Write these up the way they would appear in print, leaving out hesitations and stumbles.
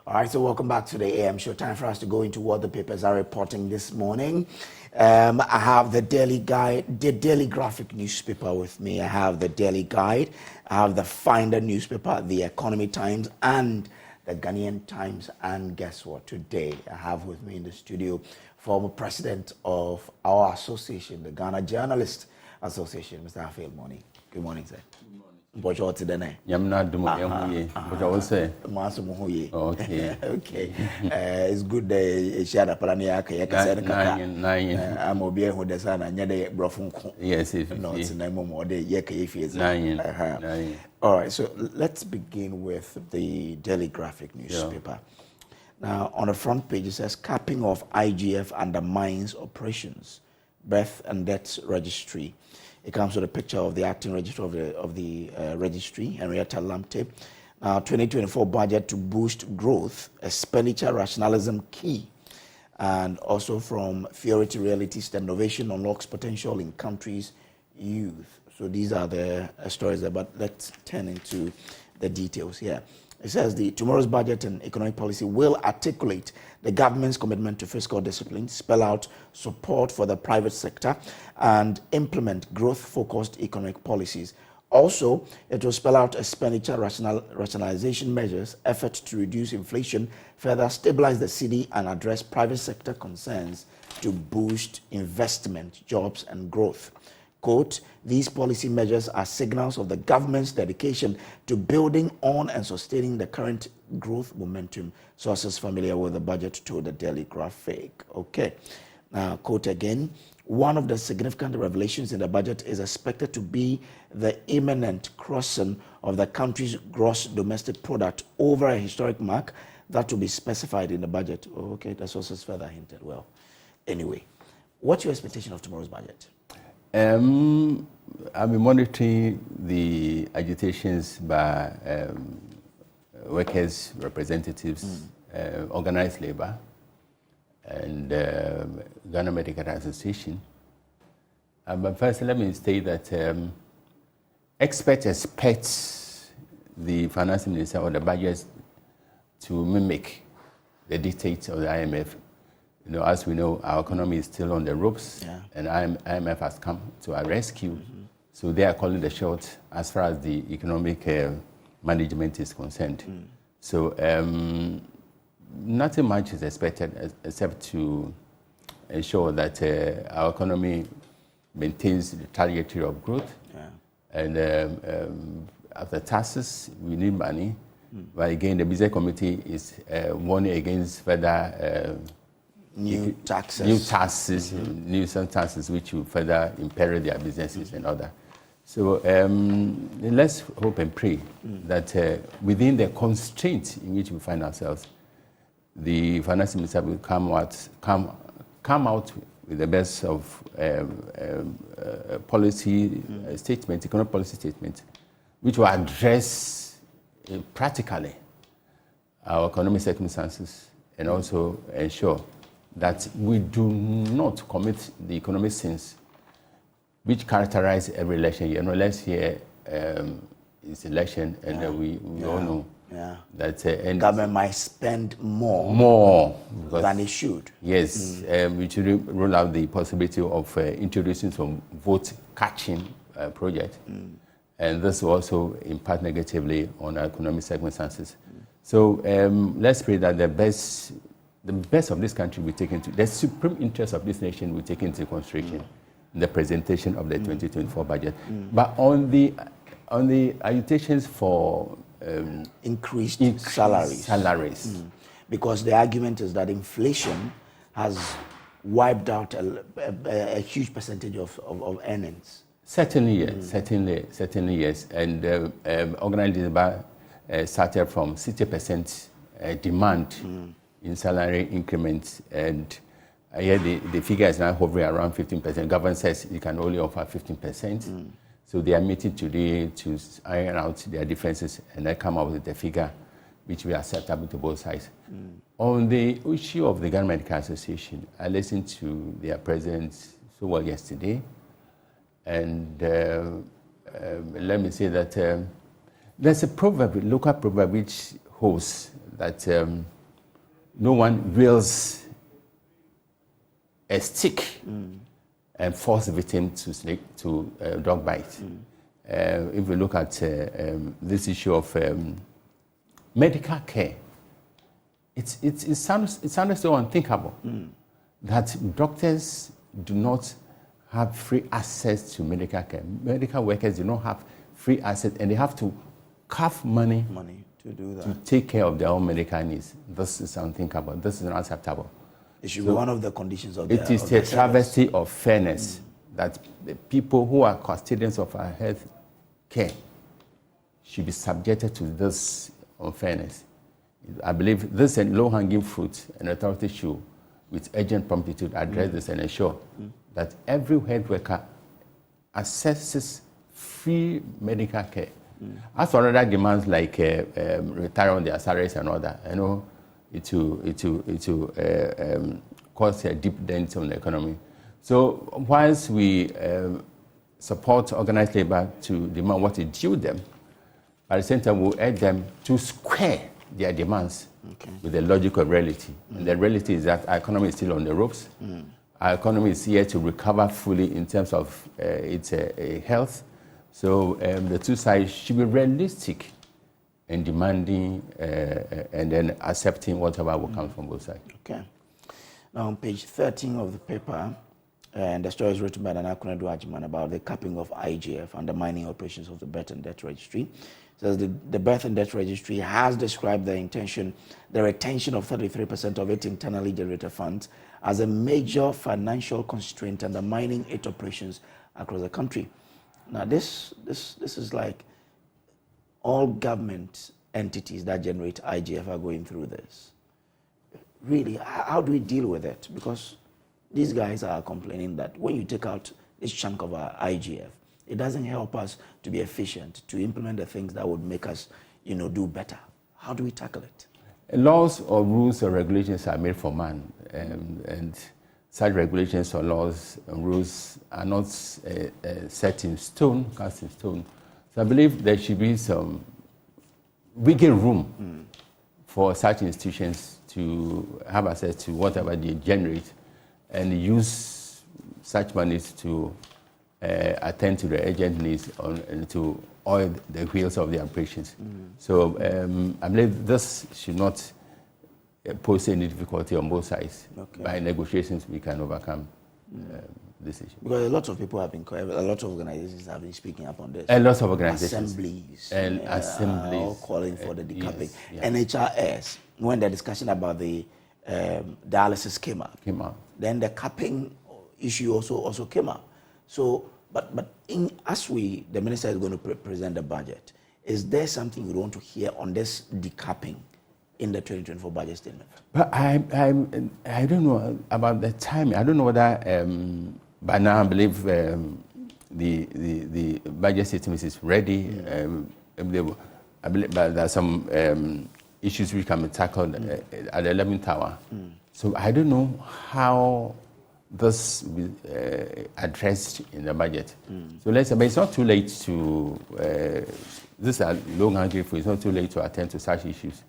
All right, so welcome back to the AM show. Time for us to go into what the papers are reporting this morning. I have the Daily Guide, the Daily Graphic newspaper with me. I have the Daily Guide. I have the Finder newspaper, the Economy Times, and the Ghanaian Times. And guess what? Today, I have with me in the studio former president of our association, the Ghana Journalists Association, Mr. Hafiel Moni. Good morning, sir. But you're today. Okay. Okay. It's good that share up on I'm obeying who the son and yet broken. Yes, if not in a moment or the yek. All right, so let's begin with the Daily Graphic newspaper. Now, on the front page, it says capping of IGF undermines operations, birth and deaths registry. It comes with a picture of the acting registrar of the registry, Henrietta Lamptey. Now, 2024 budget to boost growth, expenditure rationalism key. And also from theory to realities, the innovation unlocks potential in countries' youth. So these are the stories there, but let's turn into the details here. It says tomorrow's budget and economic policy will articulate the government's commitment to fiscal discipline, spell out support for the private sector, and implement growth-focused economic policies. Also, it will spell out expenditure rationalization measures, efforts to reduce inflation, further stabilize the cedi, and address private sector concerns to boost investment, jobs, and growth. Quote, these policy measures are signals of the government's dedication to building on and sustaining the current growth momentum. Sources familiar with the budget told the Daily Graphic. Okay, now quote again, one of the significant revelations in the budget is expected to be the imminent crossing of the country's gross domestic product over a historic mark that will be specified in the budget. Oh, okay, the sources further hinted. Well, anyway, what's your expectation of tomorrow's budget? I've been monitoring the agitations by workers' representatives, organized labor, and Ghana Medical Association. But first, let me state that experts expect the finance minister or the budget to mimic the dictates of the IMF. You know, as we know, our economy is still on the ropes, and IMF has come to our rescue. So they are calling the shot as far as the economic management is concerned. So nothing much is expected except to ensure that our economy maintains the trajectory of growth. And after taxes, we need money. But again, the business committee is warning against further new taxes, new taxes, which will further imperil their businesses and other. So let's hope and pray that within the constraints in which we find ourselves, the finance minister will come out with the best of policy statement, economic policy statement, which will address practically our economic circumstances and also ensure that we do not commit the economic sins which characterize every election year. Last year is election, and we all know that government might spend more than it should. Yes, we should rule out the possibility of introducing some vote-catching project, and this will also impact negatively on our economic circumstances. So let's pray that the best of this country will take into, the supreme interest of this nation will take into consideration in the presentation of the 2024 budget. But on the agitations for increased salaries. Because the argument is that inflation has wiped out a huge percentage of earnings. Certainly, yes. Certainly, yes. And organized labor started from 60% demand in salary increments, and the figure is now hovering around 15%. Government says you can only offer 15%. So they are meeting today to iron out their differences and then come up with the figure which will be acceptable to both sides. On the issue of the Ghana Medical Association, I listened to their president so well yesterday, and let me say that there's a proverb, local proverb, which holds that no one wields a stick and force the victim to dog bite. If we look at this issue of medical care, it sounds so unthinkable that doctors do not have free access to medical care. Medical workers do not have free access, and they have to carve money to do that, to take care of their own medical needs. This is unthinkable. This is unacceptable. It should be one of the conditions of it is a travesty of fairness that the people who are custodians of our health care should be subjected to this unfairness. I believe this is a low-hanging fruit, and authorities should, with urgent promptitude, address this and ensure that every health worker accesses free medical care. As for other demands like retire on their salaries and all that, I know it will cause a deep dent on the economy. So whilst we support organized labor to demand what is due them, at the same time we'll urge them to square their demands with the logic of reality. And the reality is that our economy is still on the ropes. Our economy is here to recover fully in terms of its health. So the two sides should be realistic in demanding and then accepting whatever will come from both sides. Okay. Now on page 13 of the paper, and the story is written by Addai-Nimo about the capping of IGF, undermining operations of the Birth and Death Registry. It says the Birth and Death Registry has described the retention of 33% of its internally generated funds as a major financial constraint undermining its operations across the country. Now this is like all government entities that generate IGF are going through this. Really, how do we deal with it? Because these guys are complaining that when you take out this chunk of our IGF, it doesn't help us to be efficient, to implement the things that would make us, do better. How do we tackle it? Laws or rules or regulations are made for man, and such regulations or laws and rules are not set in stone, cast in stone. So I believe there should be some wiggle room for such institutions to have access to whatever they generate and use such monies to attend to the urgent needs and to oil the wheels of the operations. So I believe this should not pose any difficulty on both sides. By negotiations, we can overcome this issue. Because a lot of people have been, a lot of organizations have been speaking up on this. A lot of organizations. Assemblies. All calling for the decapping. Yes. NHRS, when the discussion about the dialysis came up, then the capping issue also came up. So, but as the minister is going to present the budget, is there something you want to hear on this decapping in the 2024 budget statement? But I don't know about the timing. I don't know whether by now I believe the budget statement is ready. I believe but there are some issues which can be tackled at the 11th hour. So I don't know how this will be addressed in the budget. So let's say, but it's not too late to, this is long-hanging fruit, it's not too late to attend to such issues.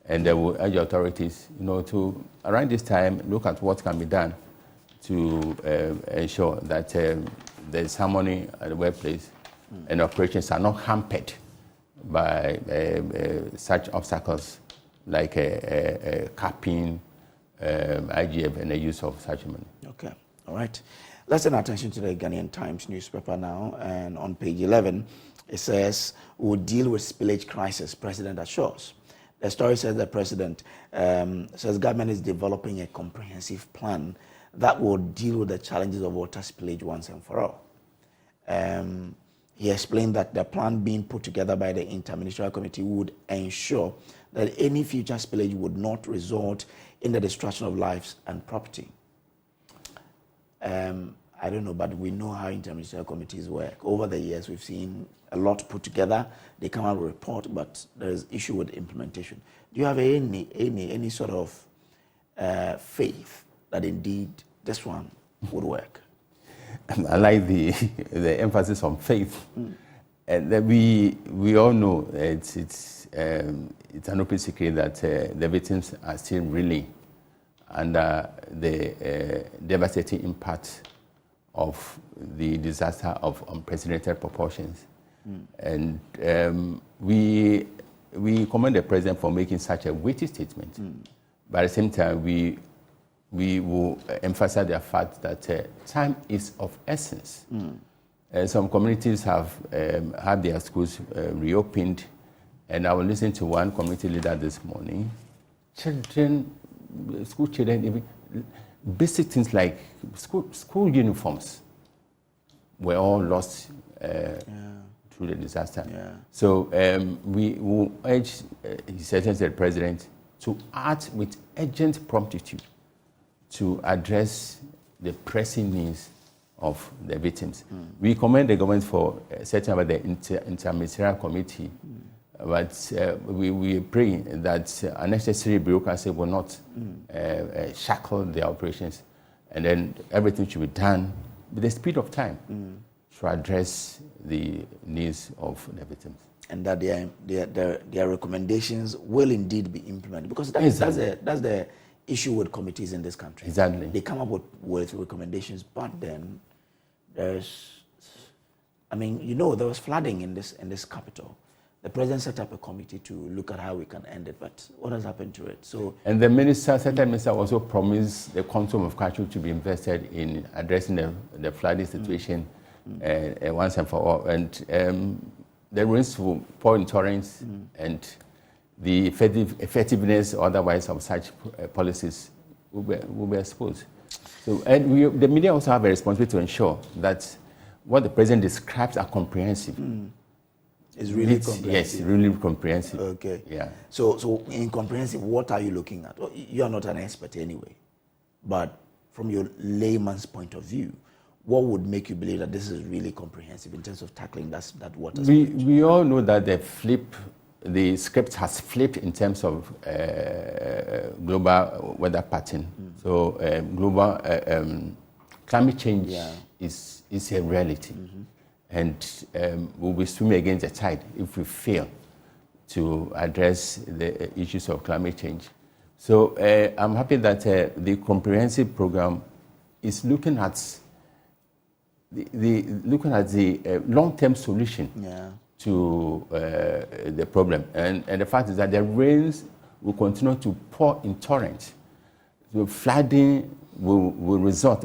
And they will urge authorities, to, around this time, look at what can be done to ensure that there's harmony at the workplace and operations are not hampered by such obstacles like capping, IGF, and the use of such money. Okay, all right. Let's turn our attention to the Ghanaian Times newspaper now, and on page 11, it says, we'll deal with spillage crisis, President assures. The story says the President says government is developing a comprehensive plan that will deal with the challenges of water spillage once and for all. He explained that the plan being put together by the Interministerial Committee would ensure that any future spillage would not result in the destruction of lives and property. I don't know, but we know how interministerial committees work. Over the years, we've seen a lot put together. They come out with a report, but there's issue with implementation. Do you have any sort of faith that indeed this one would work? I like the emphasis on faith. And we all know it's an open secret that the victims are still reeling under the devastating impact of the disaster of unprecedented proportions. And we commend the president for making such a weighty statement. But at the same time, we will emphasize the fact that time is of essence. Some communities have had their schools reopened, and I was listening to one community leader this morning. School children, even basic things like school uniforms were all lost through the disaster. So we will urge His Excellency the President to act with urgent promptitude to address the pressing needs of the victims. We commend the government for setting up the interministerial committee, but we pray that unnecessary bureaucracy will not shackle their operations, and then everything should be done with the speed of time to address the needs of the victims. And that their recommendations will indeed be implemented, because that's the issue with committees in this country. Exactly. They come up with recommendations, but then there's, there was flooding in this capital. The president set up a committee to look at how we can end it, but what has happened to it? And the certain minister also promised the quantum of cash to be invested in addressing the flooding situation once and for all. And the rains will pour in torrents, and the effectiveness or otherwise of such policies will be exposed. So, and the media also have a responsibility to ensure that what the president describes are comprehensive. It's really comprehensive. Yes, really comprehensive. Okay. Yeah. So in comprehensive, what are you looking at? Well, you are not an expert anyway, but from your layman's point of view, what would make you believe that this is really comprehensive in terms of tackling that water? We all know that the script has flipped in terms of global weather pattern. So global climate change is a reality. And we'll be swimming against the tide if we fail to address the issues of climate change. So I'm happy that the comprehensive program is looking at the long-term solution to the problem. And the fact is that the rains will continue to pour in torrents. The flooding will result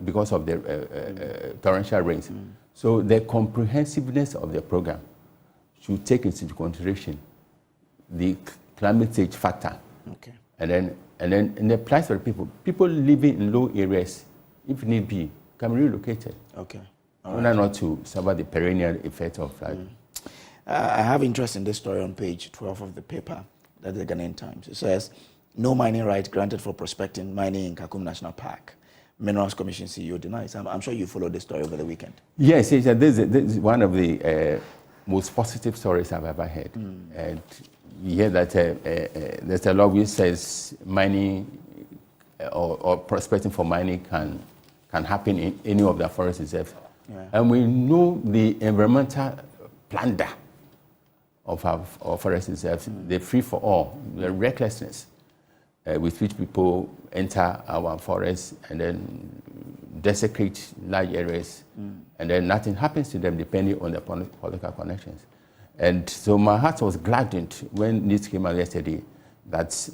because of the torrential rains. So the comprehensiveness of the program should take into consideration the climate change factor. Okay. And then the price for people living in low areas, if need be, can be relocated. Okay. Not to suffer the perennial effect of flooding. I have interest in this story on page 12 of the paper, that's the Ghanaian Times. It says, no mining right granted for prospecting mining in Kakum National Park. Minerals Commission CEO denies. I'm sure you followed this story over the weekend. Yes, this is one of the most positive stories I've ever heard. And you hear that there's a law which says mining or prospecting for mining can happen in any of the forest reserves. And we know the environmental plunder of our forest reserves, the free for all, the recklessness with which people enter our forests and then desecrate large areas, and then nothing happens to them depending on their political connections. And so my heart was gladdened when news came out yesterday that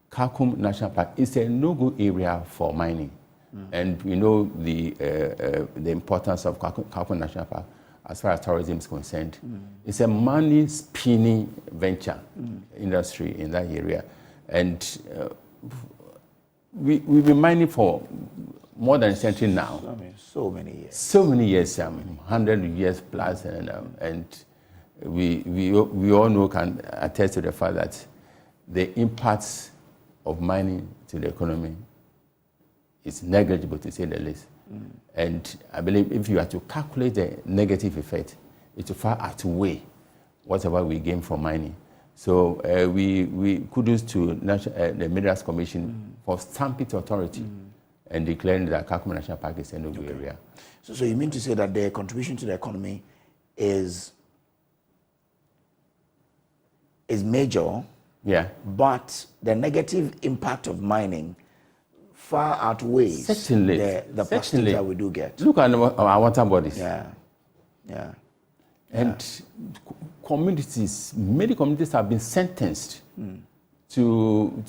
Kakum National Park is a no-go area for mining. And we know the importance of Kakum National Park as far as tourism is concerned. It's a money-spinning venture industry in that area. And we've been mining for more than a century now. So many years. So many years, 100 years plus. And we all know, can attest to the fact that the impacts of mining to the economy is negligible, to say the least. And I believe if you are to calculate the negative effect, it will far outweigh whatever we gain from mining. So we kudos to the Minerals Commission for stamping authority and declaring that Kakuma National Park is a no-go area. So you mean to say that their contribution to the economy is major, but the negative impact of mining far outweighs the positive that we do get. Look at our water bodies. And communities, many communities have been sentenced to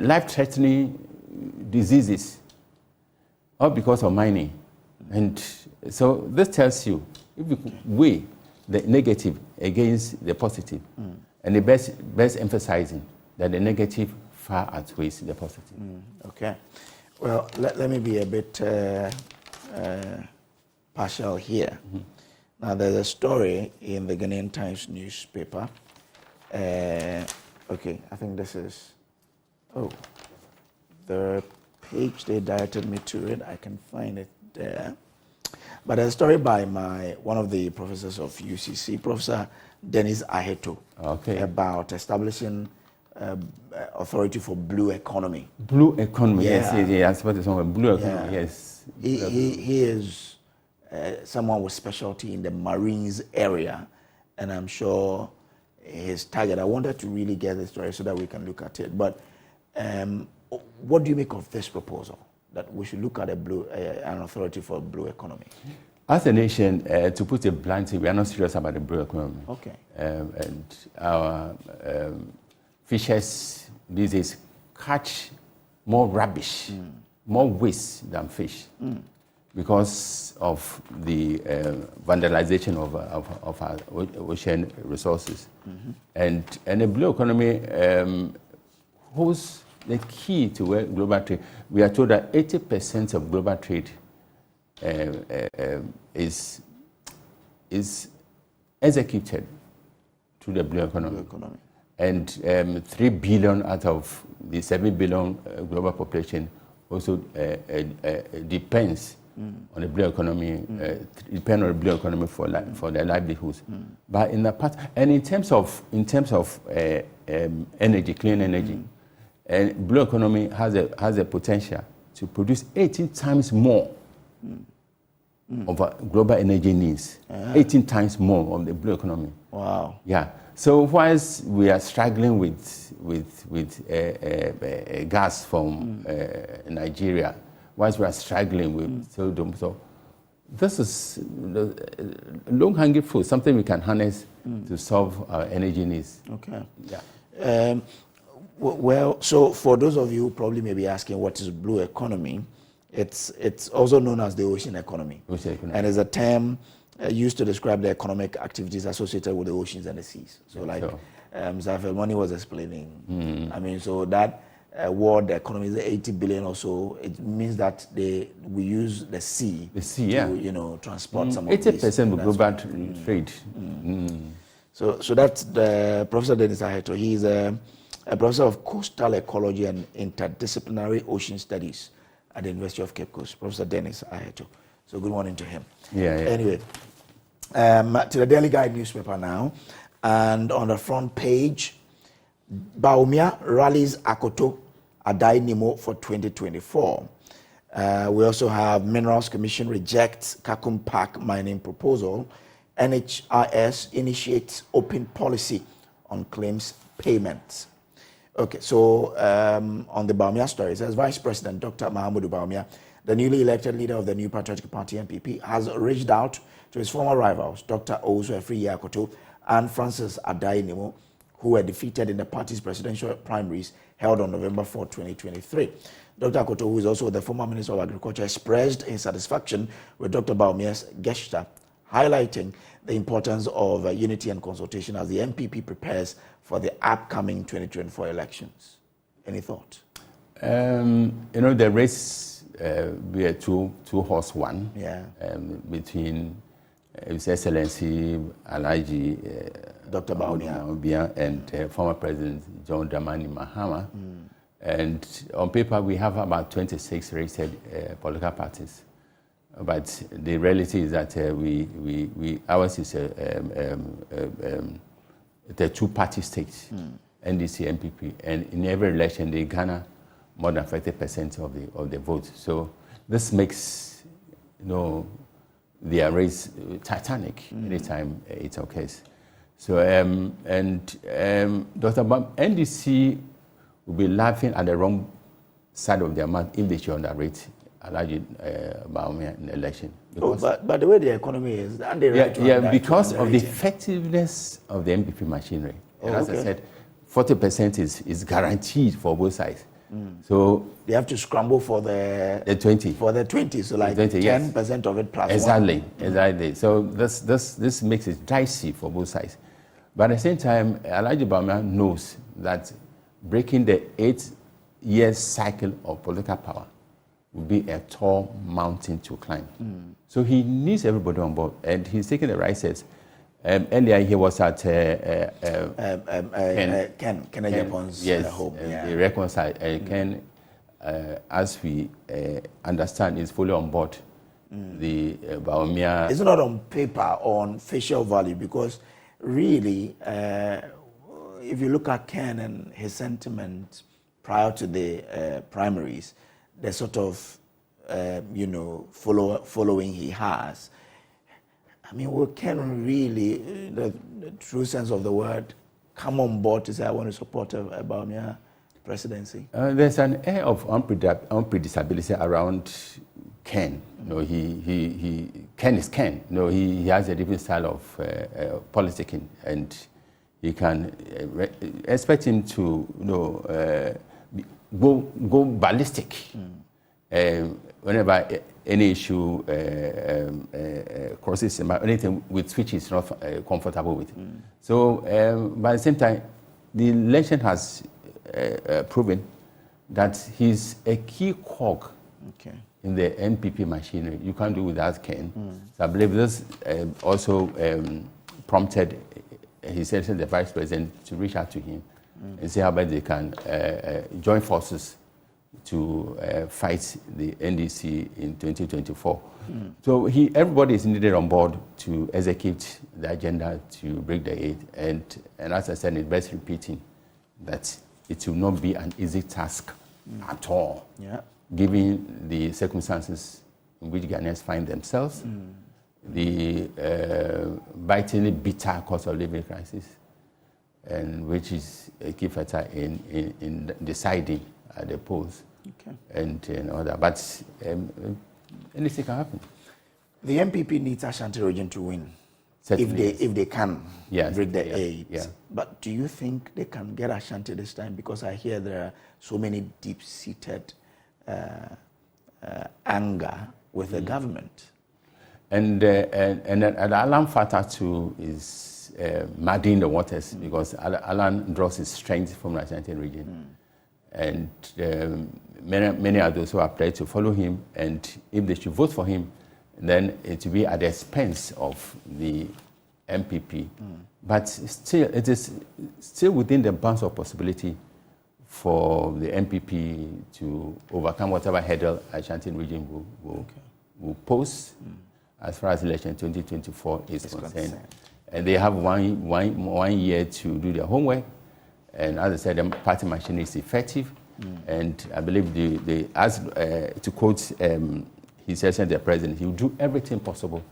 life-threatening diseases, all because of mining. And so this tells you, if you weigh the negative against the positive, and the best emphasizing that the negative far outweighs the positive. Okay. Well, let me be a bit partial here. Now, there's a story in the Ghanaian Times newspaper. Okay, I think this is, the page they directed me to it. I can find it there. But a story by one of the professors of UCC, Professor Dennis Aheto, about establishing authority for blue economy. Blue economy, yes. Blue economy, yes. He is someone with specialty in the Marines area, and I'm sure his target. I wanted to really get the story so that we can look at it. But what do you make of this proposal, that we should look at an authority for blue economy? As a nation, to put it bluntly, we are not serious about the blue economy. Okay. And our fishers these days catch more rubbish, more waste than fish, because of the vandalization of our ocean resources. And the blue economy holds the key to global trade. We are told that 80% of global trade is executed through the blue economy. And 3 billion out of the 7 billion global population also depends on the blue economy, depend on the blue economy for their livelihoods. But in the past, and in terms of energy, clean energy, and blue economy has a potential to produce 18 times more of our global energy needs. 18 times more of the blue economy. Wow. Yeah. So whilst we are struggling with gas from Nigeria, whilst we are struggling with so this is long-hanging fruit, something we can harness to solve our energy needs. Okay. Yeah. Well, so for those of you who probably may be asking what is blue economy, it's also known as the ocean economy. And it's a term used to describe the economic activities associated with the oceans and the seas. So like Zafel was explaining, I mean, so that world economy is 80 billion or so. It means that we use the sea to transport some of 80% of global trade. So that's the Professor Dennis Aheto. He's a professor of coastal ecology and interdisciplinary ocean studies at the University of Cape Coast, Professor Dennis Aheto. So good morning to him. Anyway, to the Daily Guide newspaper now, and on the front page, Bawumia rallies Akoto, Addai-Nimo for 2024. We also have Minerals Commission rejects Kakum Park mining proposal. NHRS initiates open policy on claims payments. Okay, so on the Bawumia story, it says Vice President Dr. Mahamudu Bawumia, the newly elected leader of the New Patriotic Party NPP, has reached out to his former rivals, Dr. Owusu Afriyie Akoto and Francis Addai-Nimo, who were defeated in the party's presidential primaries held on November 4, 2023. Dr. Akoto, who is also the former Minister of Agriculture, expressed his satisfaction with Dr. Bawumia's gesture, highlighting the importance of unity and consultation as the NPP prepares for the upcoming 2024 elections. Any thought? The race be a two-horse one between His Excellency Alhaji Dr. Bawumia and former President John Dramani Mahama. And on paper, we have about 26 registered political parties. But the reality is that ours is the two-party state, NDC, NPP, and in every election they garner more than 50% of the vote. So this makes, their race titanic anytime it occurs. So Dr. NDC will be laughing at the wrong side of their mouth if they should underrate Bawumia in the election. But the way the economy is, and they because of the effectiveness of the MPP machinery. And as I said, 40% is guaranteed for both sides. So they have to scramble for the 20. For the 20, so like 20, 10% of it plus exactly, 1. Exactly. So this makes it dicey for both sides. But at the same time, Bawumia knows that breaking the 8-year cycle of political power will be a tall mountain to climb. So he needs everybody on board, and he's taking the right steps. Earlier, he was at Ken Japon's home. They reconciled. Ken, as we understand, is fully on board. The Bawumia. It's not on paper, on facial value, because really, if you look at Ken and his sentiment prior to the primaries, the sort of following he has. I mean, we can really, the true sense of the word, come on board to say, I want to support a Bawumia presidency? There's an air of unpredictability around Ken. Ken is Ken. He has a different style of politicking, and you can expect him to, go ballistic whenever any issue crosses him, anything with which he's not comfortable with. So, by the same time, the election has proven that he's a key cog in the NPP machinery. You can't do without Ken. So I believe this also prompted his Excellency, the Vice President, to reach out to him and see how best they can join forces to fight the NDC in 2024. So everybody is needed on board to execute the agenda to break the 8. And as I said, it's best repeating that it will not be an easy task at all, given the circumstances in which Ghanaians find themselves, the bitingly bitter cost of living crisis, and which is a key factor in deciding at the polls, and all that. But anything can happen. The MPP needs Ashanti region to win, if they can break the 8. Yeah. But do you think they can get Ashanti this time? Because I hear there are so many deep-seated anger with the government. And Alan Fata too is muddying the waters, because Alan draws his strength from the Ashanti region. And many are those who are prepared to follow him, and if they should vote for him, then it will be at the expense of the MPP. But still, it is still within the bounds of possibility for the MPP to overcome whatever hurdle Ashanti region will pose as far as election 2024 is concerned. And they have one year to do their homework. And as I said, the party machine is effective. And I believe to quote His Excellency the President, he will do everything possible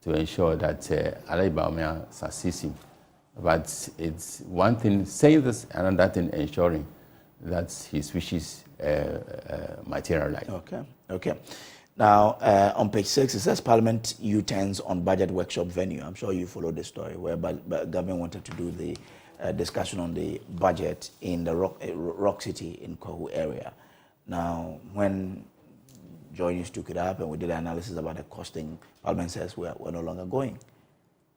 to ensure that Addai-Bawumia succeeds him. But it's one thing saying this, and another thing ensuring that his wishes materialize. Okay. Now, on page 6, it says Parliament U-turns on budget workshop venue. I'm sure you followed the story where government wanted to do the discussion on the budget in the Rock City in Kohu area. Now, when Joy News took it up and we did an analysis about the costing, Parliament says we're no longer going.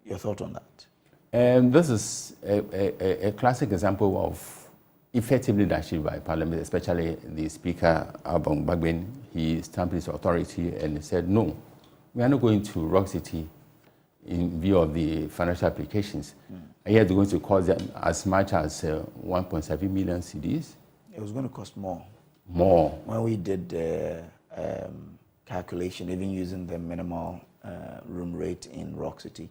Your thought on that? This is a classic example of effective leadership by Parliament, especially the Speaker, Abong Bagbin. He stamped his authority and said, no, we are not going to Rock City in view of the financial applications. And yet, going to cost them as much as 1.7 million cedis. It was going to cost more. More. When we did the calculation, even using the minimal room rate in Rock City,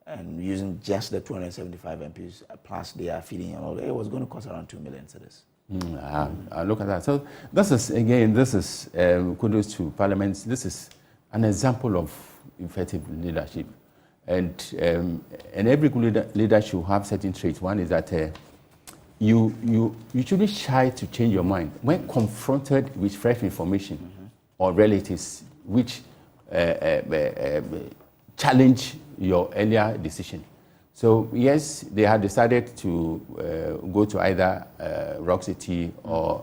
and using just the 275 MPs plus their feeding and all, it was going to cost around 2 million cedis. I look at that. So this is, again, kudos to Parliament. This is an example of effective leadership. And every good leader should have certain traits. One is that you should be shy to change your mind. When confronted with fresh information or relatives which challenge your earlier decision. So yes, they had decided to go to either Rock City or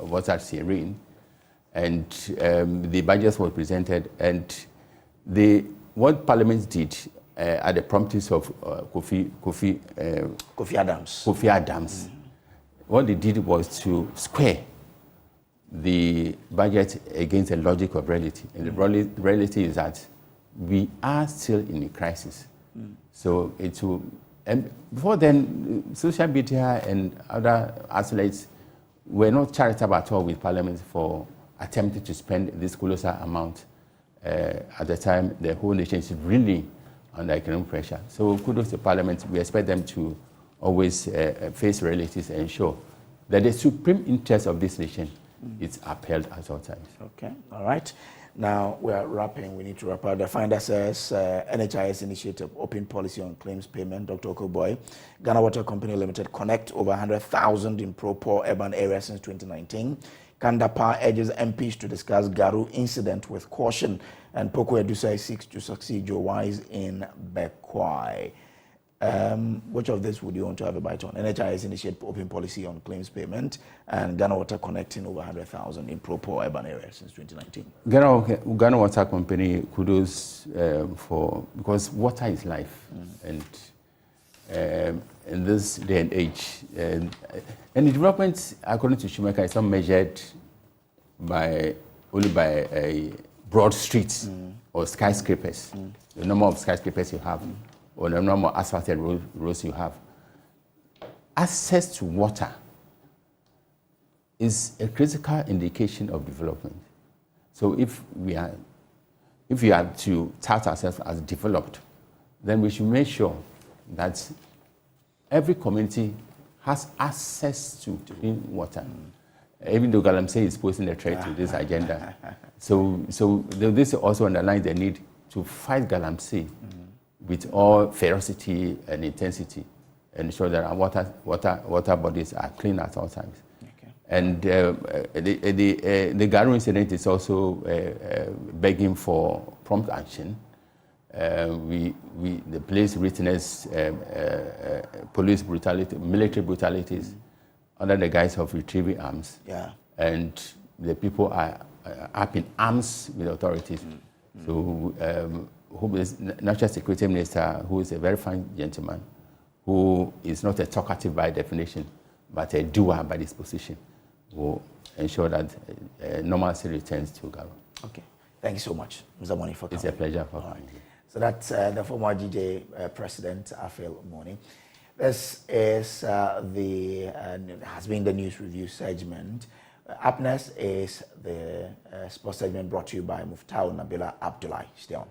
what's that, Serene, and the budget was presented, and what Parliament did at the promptings of Kofi Adams, what they did was to square the budget against the logic of reality, and the reality is that we are still in a crisis. So and before then, social media and other outlets were not charitable at all with Parliament for attempting to spend this colossal amount. At the time, the whole nation is really under economic pressure. So kudos to Parliament. We expect them to always face realities and ensure that the supreme interest of this nation is upheld at all times. Okay, all right. Now we are wrapping. We need to wrap up. The Finder says NHIS initiated open policy on claims payment. Dr. Okoboy, Ghana Water Company Limited connect over 100,000 in pro-poor urban areas since 2019. Kandapa urges MPs to discuss Garu incident with caution, and Poko Edusai seeks to succeed Joe Wise in Bekwai. Which of this would you want to have a bite on? NHIS initiate open policy on claims payment, and Ghana Water connecting over 100,000 in pro-poor urban areas since 2019. Ghana Water Company, kudos because water is life, and in this day and age, and the development, according to Shumeka, is not measured only by broad streets or skyscrapers, the number of skyscrapers you have, or the number of asphalted roads you have. Access to water is a critical indication of development. So if we are to tout ourselves as developed, then we should make sure that every community has access to clean water. Even though Galamsey is posing a threat to this agenda. So this also underlines the need to fight Galamsey with all ferocity and intensity, and ensure that our water bodies are clean at all times. Okay. And the Garu incident is also begging for prompt action. The police witnessed police brutality, military brutalities under the guise of retrieving arms. Yeah. And the people are up in arms with authorities. So who is National Security Minister, who is a very fine gentleman, who is not a talkative by definition, but a doer by disposition, will ensure that normalcy returns to Garo. Okay. Thank you so much, Mr. Moni, for coming. It's a pleasure for coming. So that's the former GJ President, Afil Moni. This is has been the news review segment. Up next is the sports segment brought to you by Muftau Nabila Abdullahi. Stay on.